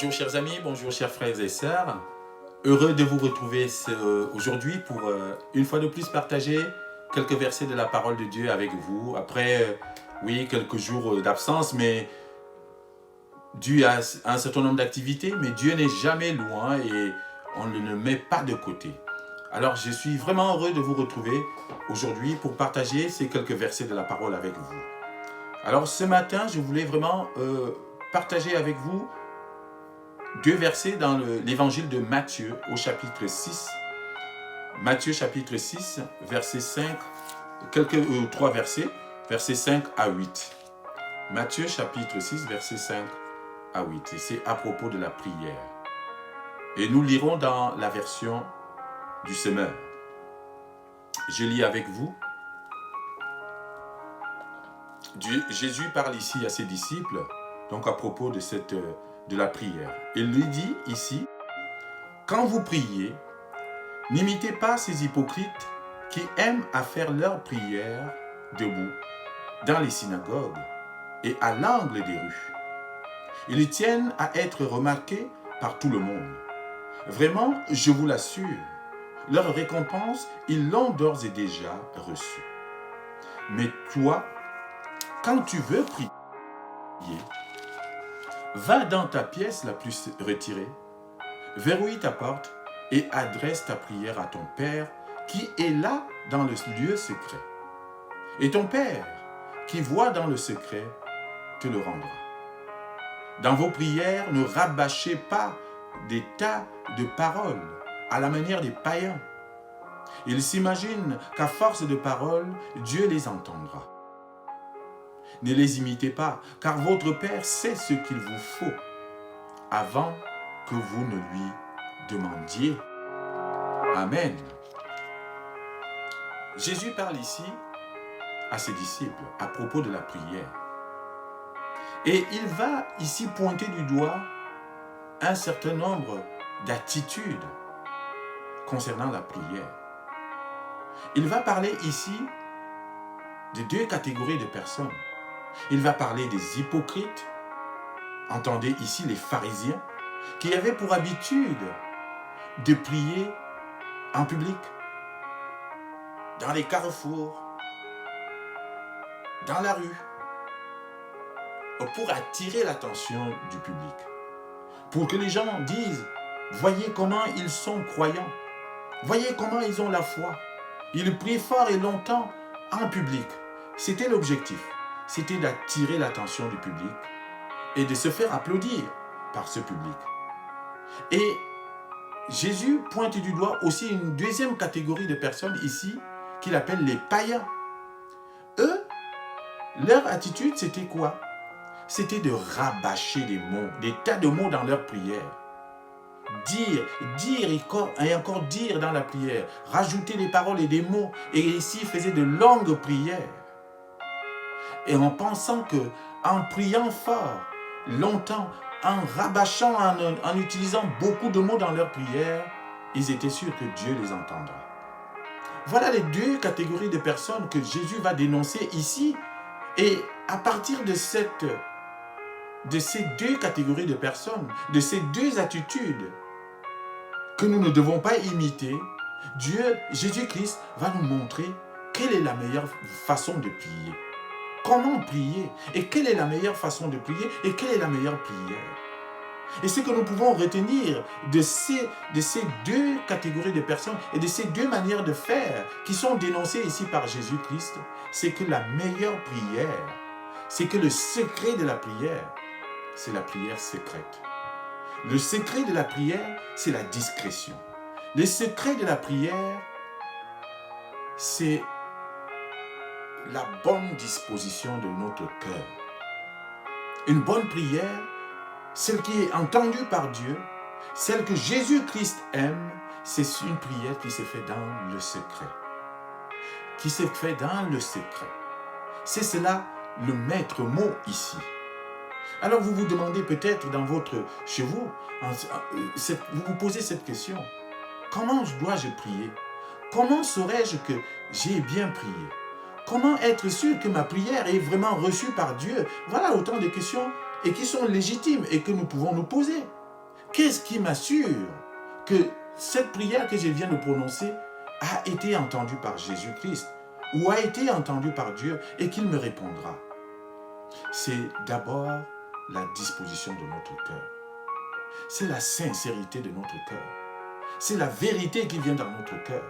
Bonjour chers amis, bonjour chers frères et sœurs. Heureux de vous retrouver aujourd'hui pour une fois de plus partager quelques versets de la parole de Dieu avec vous. Après, oui, quelques jours d'absence, mais dû à un certain nombre d'activités, mais Dieu n'est jamais loin et on ne le met pas de côté. Alors je suis vraiment heureux de vous retrouver aujourd'hui pour partager ces quelques versets de la parole avec vous. Alors ce matin, je voulais vraiment partager avec vous deux versets dans l'évangile de Matthieu au chapitre 6. Matthieu chapitre 6, verset 5, trois versets, versets 5 à 8. Matthieu chapitre 6, verset 5 à 8. Et c'est à propos de la prière. Et nous lirons dans la version du Semeur. Je lis avec vous. Jésus parle ici à ses disciples, donc à propos de la prière. Il lui dit ici, quand vous priez, n'imitez pas ces hypocrites qui aiment à faire leur prière debout, dans les synagogues et à l'angle des rues. Ils tiennent à être remarqués par tout le monde. Vraiment, je vous l'assure, leur récompense, ils l'ont d'ores et déjà reçue. Mais toi, quand tu veux prier, va dans ta pièce la plus retirée, verrouille ta porte et adresse ta prière à ton Père qui est là dans le lieu secret. Et ton Père qui voit dans le secret te le rendra. Dans vos prières, ne rabâchez pas des tas de paroles à la manière des païens. Ils s'imaginent qu'à force de paroles, Dieu les entendra. Ne les imitez pas, car votre Père sait ce qu'il vous faut avant que vous ne lui demandiez. Amen. Jésus parle ici à ses disciples à propos de la prière. Et il va ici pointer du doigt un certain nombre d'attitudes concernant la prière. Il va parler ici de deux catégories de personnes. Il va parler des hypocrites, entendez ici les pharisiens, qui avaient pour habitude de prier en public, dans les carrefours, dans la rue, pour attirer l'attention du public. Pour que les gens disent, voyez comment ils sont croyants, voyez comment ils ont la foi. Ils prient fort et longtemps en public. C'était l'objectif. C'était d'attirer l'attention du public et de se faire applaudir par ce public. Et Jésus pointe du doigt aussi une deuxième catégorie de personnes ici, qu'il appelle les païens. Eux, leur attitude, c'était quoi? C'était de rabâcher des mots, des tas de mots dans leur prière. Dire et encore dire dans la prière, rajouter des paroles et des mots, et ici, ils faisaient de longues prières. Et en pensant que, en priant fort, longtemps, en rabâchant, en utilisant beaucoup de mots dans leur prière, ils étaient sûrs que Dieu les entendra. Voilà les deux catégories de personnes que Jésus va dénoncer ici. Et à partir de ces deux catégories de personnes, de ces deux attitudes que nous ne devons pas imiter, Jésus-Christ, va nous montrer quelle est la meilleure façon de prier. Comment prier? Et quelle est la meilleure façon de prier? Et quelle est la meilleure prière? Et ce que nous pouvons retenir de ces deux catégories de personnes et de ces deux manières de faire qui sont dénoncées ici par Jésus-Christ, c'est que la meilleure prière, c'est que le secret de la prière, c'est la prière secrète. Le secret de la prière, c'est la discrétion. Le secret de la prière, c'est la bonne disposition de notre cœur. Une bonne prière, celle qui est entendue par Dieu, celle que Jésus-Christ aime, c'est une prière qui se fait dans le secret. Qui se fait dans le secret. C'est cela le maître mot ici. Alors vous vous demandez peut-être chez vous, vous vous posez cette question. Comment dois-je prier? Comment saurais-je que j'ai bien prié? Comment être sûr que ma prière est vraiment reçue par Dieu? Voilà autant de questions et qui sont légitimes et que nous pouvons nous poser. Qu'est-ce qui m'assure que cette prière que je viens de prononcer a été entendue par Jésus-Christ ou a été entendue par Dieu et qu'il me répondra? C'est d'abord la disposition de notre cœur. C'est la sincérité de notre cœur. C'est la vérité qui vient dans notre cœur.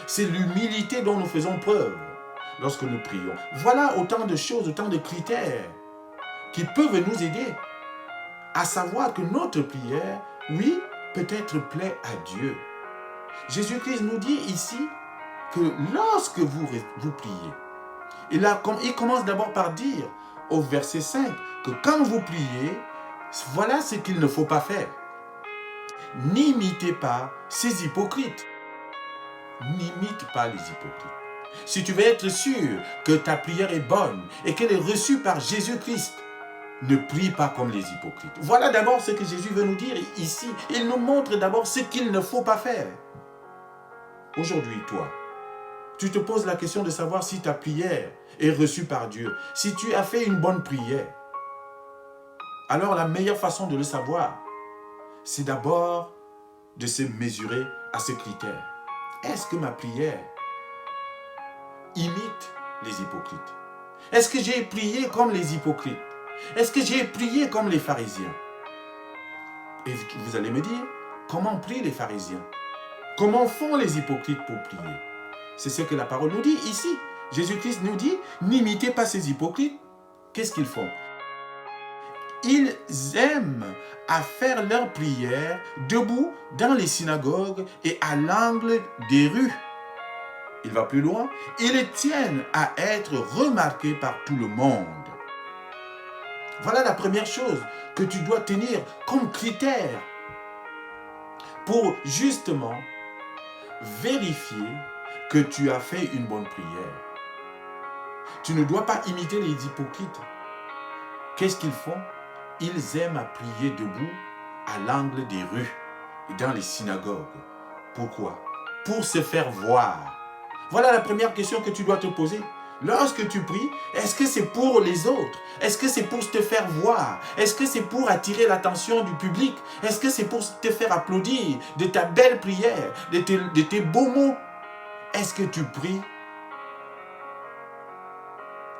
C'est l'humilité dont nous faisons preuve lorsque nous prions. Voilà autant de choses, autant de critères qui peuvent nous aider à savoir que notre prière, oui, peut-être plaît à Dieu. Jésus-Christ nous dit ici que lorsque vous priez, il commence d'abord par dire au verset 5 que quand vous priez, voilà ce qu'il ne faut pas faire. N'imitez pas ces hypocrites. N'imite pas les hypocrites. Si tu veux être sûr que ta prière est bonne et qu'elle est reçue par Jésus-Christ, ne prie pas comme les hypocrites. Voilà d'abord ce que Jésus veut nous dire ici. Il nous montre d'abord ce qu'il ne faut pas faire. Aujourd'hui, toi, tu te poses la question de savoir si ta prière est reçue par Dieu, si tu as fait une bonne prière. Alors la meilleure façon de le savoir, c'est d'abord de se mesurer à ce critère. Est-ce que ma prière imite les hypocrites? Est-ce que j'ai prié comme les hypocrites? Est-ce que j'ai prié comme les pharisiens? Et vous allez me dire, comment prient les pharisiens? Comment font les hypocrites pour prier? C'est ce que la parole nous dit ici. Jésus-Christ nous dit, n'imitez pas ces hypocrites. Qu'est-ce qu'ils font? Ils aiment à faire leur prière debout dans les synagogues et à l'angle des rues. Il va plus loin. Ils tiennent à être remarqués par tout le monde. Voilà la première chose que tu dois tenir comme critère pour justement vérifier que tu as fait une bonne prière. Tu ne dois pas imiter les hypocrites. Qu'est-ce qu'ils font? Ils aiment à prier debout à l'angle des rues et dans les synagogues. Pourquoi? Pour se faire voir. Voilà la première question que tu dois te poser. Lorsque tu pries, est-ce que c'est pour les autres? Est-ce que c'est pour te faire voir? Est-ce que c'est pour attirer l'attention du public? Est-ce que c'est pour te faire applaudir de ta belle prière, de tes beaux mots? Est-ce que tu pries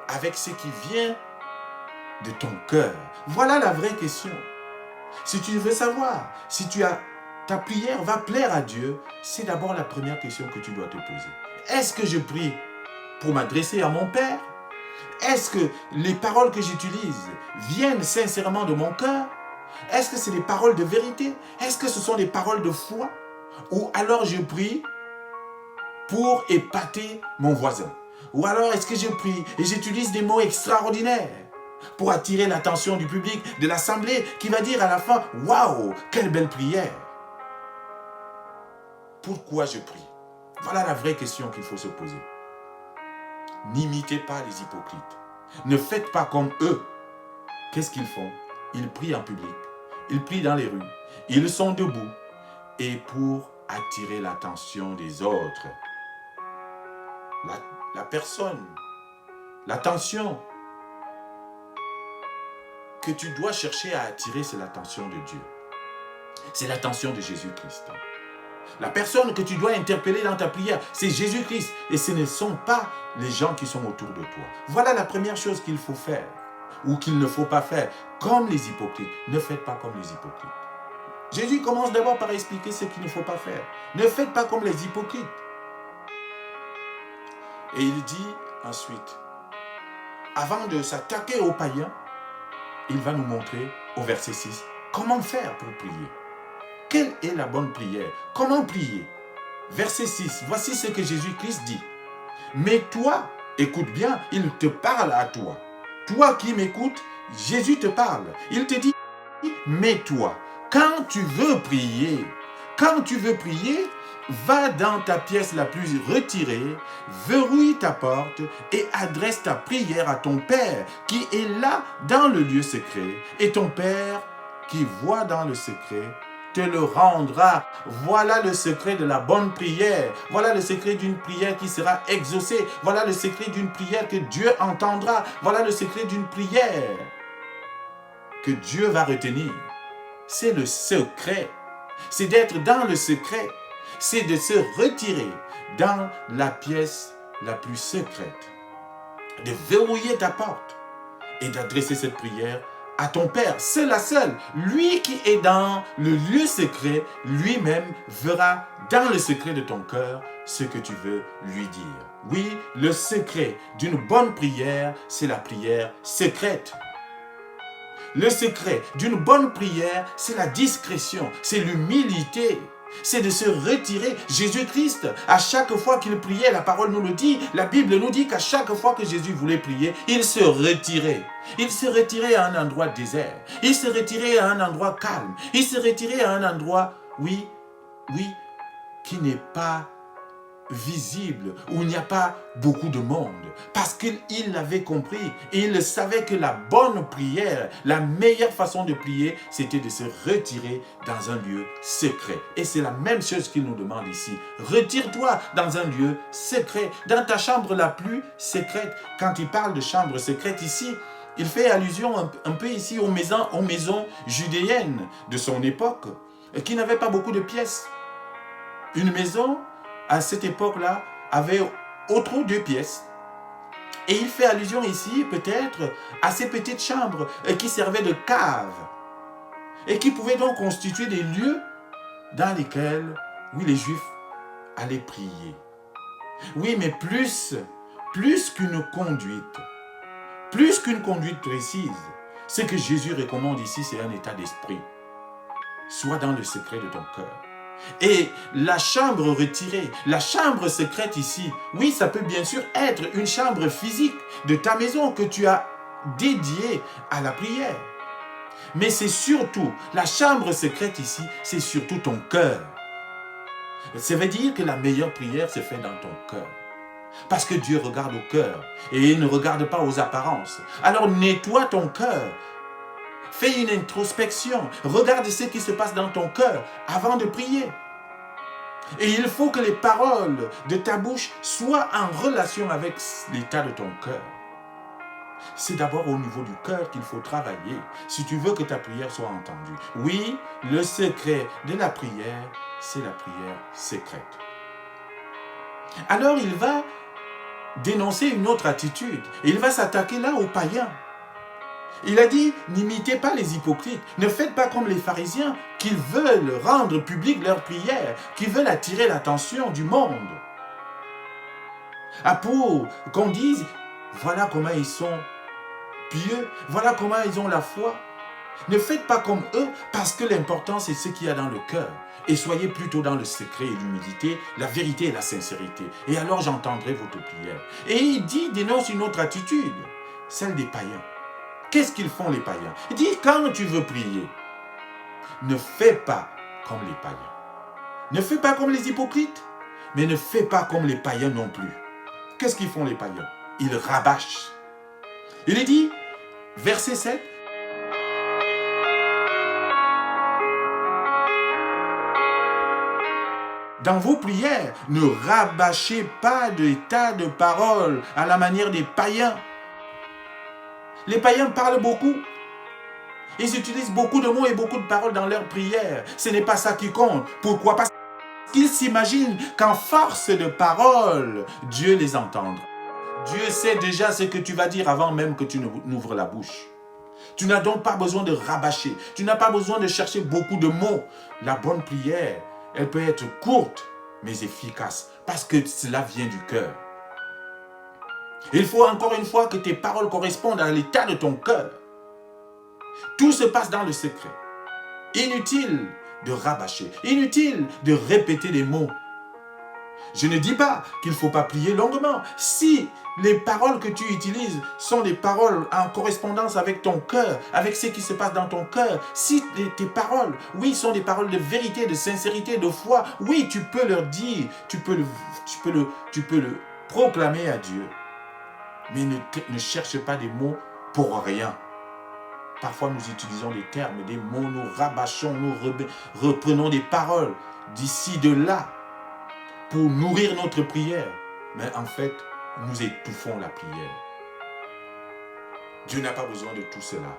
avec ce qui vient de ton cœur? Voilà la vraie question. Si tu veux savoir si ta prière va plaire à Dieu, c'est d'abord la première question que tu dois te poser. Est-ce que je prie pour m'adresser à mon Père? Est-ce que les paroles que j'utilise viennent sincèrement de mon cœur? Est-ce que c'est des paroles de vérité? Est-ce que ce sont des paroles de foi? Ou alors je prie pour épater mon voisin? Ou alors est-ce que je prie et j'utilise des mots extraordinaires pour attirer l'attention du public, de l'assemblée, qui va dire à la fin, « Waouh, quelle belle prière !» Pourquoi je prie? Voilà la vraie question qu'il faut se poser. N'imitez pas les hypocrites. Ne faites pas comme eux. Qu'est-ce qu'ils font? Ils prient en public. Ils prient dans les rues. Ils sont debout. Et pour attirer l'attention des autres. La personne, l'attention que tu dois chercher à attirer, c'est l'attention de Dieu. C'est l'attention de Jésus-Christ. La personne que tu dois interpeller dans ta prière, c'est Jésus-Christ. Et ce ne sont pas les gens qui sont autour de toi. Voilà la première chose qu'il faut faire. Ou qu'il ne faut pas faire. Comme les hypocrites. Ne faites pas comme les hypocrites. Jésus commence d'abord par expliquer ce qu'il ne faut pas faire. Ne faites pas comme les hypocrites. Et il dit ensuite, avant de s'attaquer aux païens, il va nous montrer au verset 6, comment faire pour prier. Quelle est la bonne prière? Comment prier? Verset 6, voici ce que Jésus-Christ dit. Mais toi, écoute bien, il te parle à toi. Toi qui m'écoutes, Jésus te parle. Il te dit, mais toi, quand tu veux prier, va dans ta pièce la plus retirée, verrouille ta porte et adresse ta prière à ton Père qui est là dans le lieu secret. Et ton Père qui voit dans le secret te le rendra. Voilà le secret de la bonne prière. Voilà le secret d'une prière qui sera exaucée. Voilà le secret d'une prière que Dieu entendra. Voilà le secret d'une prière que Dieu va retenir. c'est le secret. C'est d'être dans le secret. C'est de se retirer dans la pièce la plus secrète. De verrouiller ta porte et d'adresser cette prière à ton Père. C'est la seule. Lui qui est dans le lieu secret, lui-même verra dans le secret de ton cœur ce que tu veux lui dire. Oui, le secret d'une bonne prière, c'est la prière secrète. Le secret d'une bonne prière, c'est la discrétion, c'est l'humilité. C'est de se retirer. Jésus-Christ, à chaque fois qu'il priait, la parole nous le dit, la Bible nous dit qu'à chaque fois que Jésus voulait prier, il se retirait. Il se retirait à un endroit désert. Il se retirait à un endroit calme. Il se retirait à un endroit, oui, qui n'est pas visible, où il n'y a pas beaucoup de monde. Parce qu'il l'avait compris. Et il savait que la bonne prière, la meilleure façon de prier, c'était de se retirer dans un lieu secret. Et c'est la même chose qu'il nous demande ici. Retire-toi dans un lieu secret, dans ta chambre la plus secrète. Quand il parle de chambre secrète ici, il fait allusion un peu ici aux maisons judéennes de son époque, qui n'avaient pas beaucoup de pièces. Une maison, à cette époque-là, avait au trop 2 pièces. Et il fait allusion ici, peut-être, à ces petites chambres qui servaient de cave et qui pouvaient donc constituer des lieux dans lesquels, oui, les Juifs allaient prier. Oui, mais plus qu'une conduite précise, ce que Jésus recommande ici, c'est un état d'esprit. Sois dans le secret de ton cœur. Et la chambre retirée, la chambre secrète ici, oui, ça peut bien sûr être une chambre physique de ta maison que tu as dédiée à la prière. Mais c'est surtout, la chambre secrète ici, c'est surtout ton cœur. Ça veut dire que la meilleure prière se fait dans ton cœur. Parce que Dieu regarde au cœur et il ne regarde pas aux apparences. Alors nettoie ton cœur. Fais une introspection. Regarde ce qui se passe dans ton cœur avant de prier. Et il faut que les paroles de ta bouche soient en relation avec l'état de ton cœur. C'est d'abord au niveau du cœur qu'il faut travailler si tu veux que ta prière soit entendue. Oui, le secret de la prière, c'est la prière secrète. Alors il va dénoncer une autre attitude. Il va s'attaquer là aux païens. Il a dit, n'imitez pas les hypocrites, ne faites pas comme les pharisiens qui veulent rendre publique leur prière, qui veulent attirer l'attention du monde. Pour qu'on dise, voilà comment ils sont pieux, voilà comment ils ont la foi. Ne faites pas comme eux, parce que l'important c'est ce qu'il y a dans le cœur. Et soyez plutôt dans le secret et l'humilité, la vérité et la sincérité. Et alors j'entendrai votre prière. Et il dénonce une autre attitude, celle des païens. Qu'est-ce qu'ils font les païens? Il dit, quand tu veux prier, ne fais pas comme les païens. Ne fais pas comme les hypocrites, mais ne fais pas comme les païens non plus. Qu'est-ce qu'ils font les païens? Ils rabâchent. Il est dit, verset 7, dans vos prières, ne rabâchez pas de tas de paroles à la manière des païens. Les païens parlent beaucoup. Ils utilisent beaucoup de mots et beaucoup de paroles dans leurs prières. Ce n'est pas ça qui compte. Pourquoi? Parce qu'ils s'imaginent qu'en force de paroles, Dieu les entendra. Dieu sait déjà ce que tu vas dire avant même que tu n'ouvres la bouche. Tu n'as donc pas besoin de rabâcher. Tu n'as pas besoin de chercher beaucoup de mots. La bonne prière, elle peut être courte, mais efficace. Parce que cela vient du cœur. Il faut encore une fois que tes paroles correspondent à l'état de ton cœur. Tout se passe dans le secret. Inutile de rabâcher. Inutile de répéter des mots. Je ne dis pas qu'il ne faut pas prier longuement. Si les paroles que tu utilises sont des paroles en correspondance avec ton cœur, avec ce qui se passe dans ton cœur, si tes paroles, oui, sont des paroles de vérité, de sincérité, de foi, oui, tu peux leur dire, tu peux le proclamer à Dieu. Mais ne cherche pas des mots pour rien. Parfois, nous utilisons des termes, des mots, nous rabâchons, nous reprenons des paroles d'ici, de là, pour nourrir notre prière. Mais en fait, nous étouffons la prière. Dieu n'a pas besoin de tout cela.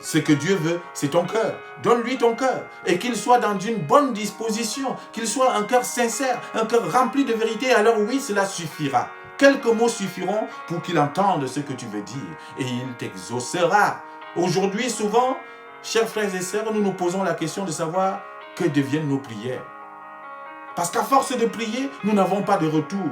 Ce que Dieu veut, c'est ton cœur. Donne-lui ton cœur. Et qu'il soit dans une bonne disposition. Qu'il soit un cœur sincère, un cœur rempli de vérité. Alors oui, cela suffira. Quelques mots suffiront pour qu'il entende ce que tu veux dire. Et il t'exaucera. Aujourd'hui, souvent, chers frères et sœurs, nous nous posons la question de savoir que deviennent nos prières. Parce qu'à force de prier, nous n'avons pas de retour.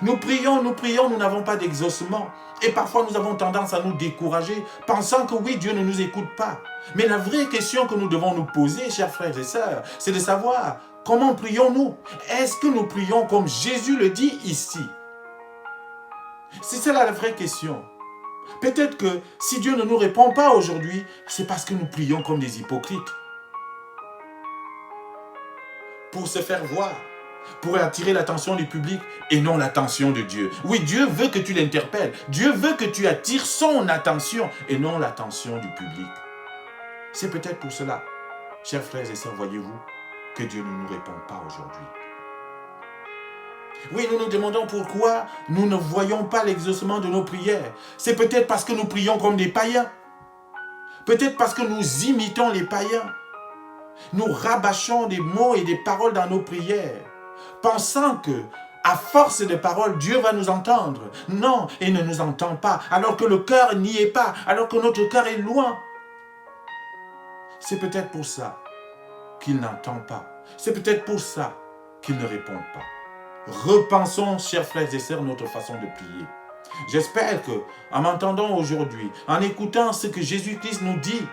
Nous prions, nous n'avons pas d'exaucement. Et parfois, nous avons tendance à nous décourager, pensant que oui, Dieu ne nous écoute pas. Mais la vraie question que nous devons nous poser, chers frères et sœurs, c'est de savoir comment prions-nous? Est-ce que nous prions comme Jésus le dit ici? C'est cela la vraie question. Peut-être que si Dieu ne nous répond pas aujourd'hui, c'est parce que nous prions comme des hypocrites. Pour se faire voir, pour attirer l'attention du public et non l'attention de Dieu. Oui, Dieu veut que tu l'interpelles. Dieu veut que tu attires son attention et non l'attention du public. C'est peut-être pour cela, chers frères et sœurs, voyez-vous, que Dieu ne nous répond pas aujourd'hui. Oui, nous nous demandons pourquoi nous ne voyons pas l'exaucement de nos prières. C'est peut-être parce que nous prions comme des païens. Peut-être parce que nous imitons les païens. Nous rabâchons des mots et des paroles dans nos prières, pensant que, à force de paroles, Dieu va nous entendre. Non, il ne nous entend pas, alors que le cœur n'y est pas, alors que notre cœur est loin. C'est peut-être pour ça qu'il n'entend pas. C'est peut-être pour ça qu'il ne répond pas. Repensons, chers frères et sœurs, notre façon de prier. J'espère que, en m'entendant aujourd'hui, en écoutant ce que Jésus-Christ nous dit,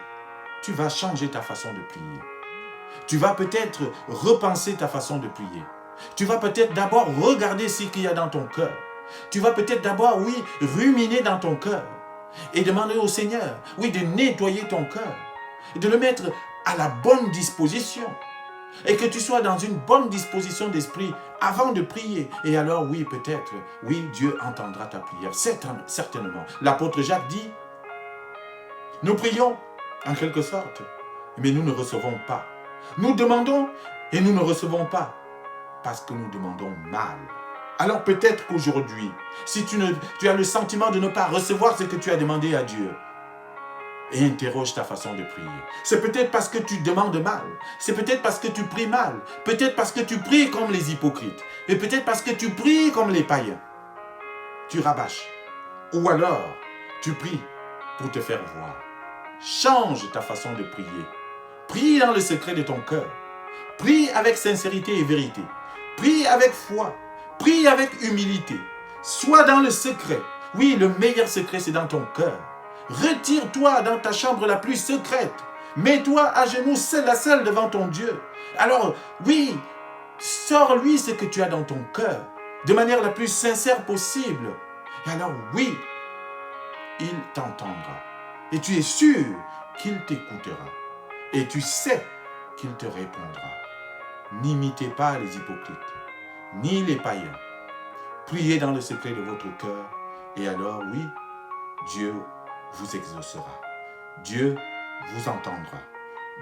tu vas changer ta façon de prier. Tu vas peut-être repenser ta façon de prier. Tu vas peut-être d'abord regarder ce qu'il y a dans ton cœur. Tu vas peut-être d'abord, oui, ruminer dans ton cœur et demander au Seigneur, oui, de nettoyer ton cœur, de le mettre à la bonne disposition et que tu sois dans une bonne disposition d'esprit avant de prier. Et alors, oui, peut-être, oui, Dieu entendra ta prière, certainement. L'apôtre Jacques dit, nous prions en quelque sorte, mais nous ne recevons pas. Nous demandons et nous ne recevons pas parce que nous demandons mal. Alors peut-être qu'aujourd'hui, si tu as le sentiment de ne pas recevoir ce que tu as demandé à Dieu, et interroge ta façon de prier. C'est peut-être parce que tu demandes mal. C'est peut-être parce que tu pries mal. Peut-être parce que tu pries comme les hypocrites. Et peut-être parce que tu pries comme les païens. Tu rabâches. Ou alors, tu pries pour te faire voir. Change ta façon de prier. Prie dans le secret de ton cœur. Prie avec sincérité et vérité. Prie avec foi. Prie avec humilité. Sois dans le secret. Oui, le meilleur secret, c'est dans ton cœur. Retire-toi dans ta chambre la plus secrète. Mets-toi à genoux seul à seul devant ton Dieu. Alors, oui, sors-lui ce que tu as dans ton cœur, de manière la plus sincère possible. Et alors, oui, il t'entendra. Et tu es sûr qu'il t'écoutera. Et tu sais qu'il te répondra. N'imitez pas les hypocrites, ni les païens. Priez dans le secret de votre cœur. Et alors, oui, Dieu vous exaucera. Dieu vous entendra.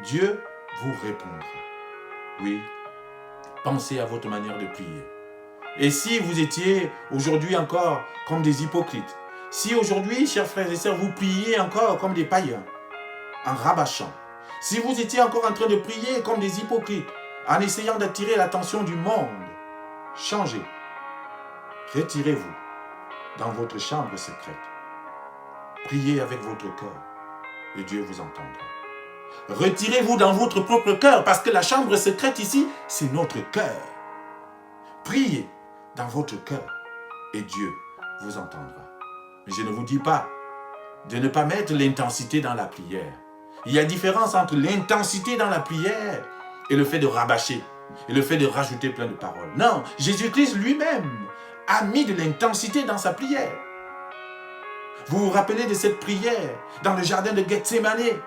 Dieu vous répondra. Oui, pensez à votre manière de prier. Et si vous étiez aujourd'hui encore comme des hypocrites, si aujourd'hui, chers frères et sœurs, vous priez encore comme des païens, en rabâchant, si vous étiez encore en train de prier comme des hypocrites, en essayant d'attirer l'attention du monde, changez. Retirez-vous dans votre chambre secrète. Priez avec votre cœur et Dieu vous entendra. Retirez-vous dans votre propre cœur parce que la chambre secrète ici, c'est notre cœur. Priez dans votre cœur et Dieu vous entendra. Mais je ne vous dis pas de ne pas mettre l'intensité dans la prière. Il y a différence entre l'intensité dans la prière et le fait de rabâcher et le fait de rajouter plein de paroles. Non, Jésus-Christ lui-même a mis de l'intensité dans sa prière. Vous vous rappelez de cette prière dans le jardin de Gethsémane,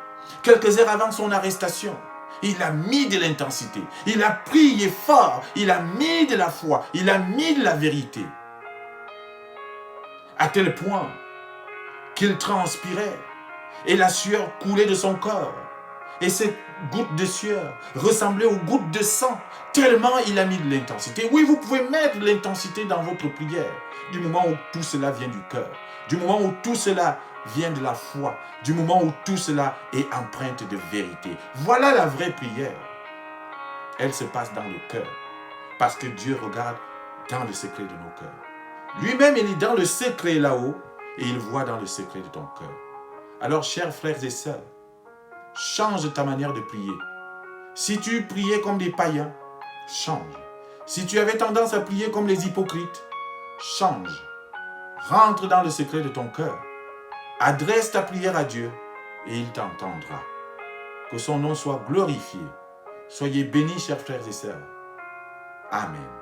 quelques heures avant son arrestation. Il a mis de l'intensité, il a prié fort, il a mis de la foi, il a mis de la vérité. À tel point qu'il transpirait et la sueur coulait de son corps. Et cette goutte de sueur ressemblait aux gouttes de sang, tellement il a mis de l'intensité. Oui, vous pouvez mettre de l'intensité dans votre prière, du moment où tout cela vient du cœur, du moment où tout cela vient de la foi, du moment où tout cela est empreinte de vérité. Voilà la vraie prière. Elle se passe dans le cœur, parce que Dieu regarde dans le secret de nos cœurs. Lui-même, il est dans le secret là-haut, et il voit dans le secret de ton cœur. Alors, chers frères et sœurs, change ta manière de prier. Si tu priais comme des païens, change. Si tu avais tendance à prier comme les hypocrites, change. Rentre dans le secret de ton cœur. Adresse ta prière à Dieu et il t'entendra. Que son nom soit glorifié. Soyez bénis, chers frères et sœurs. Amen.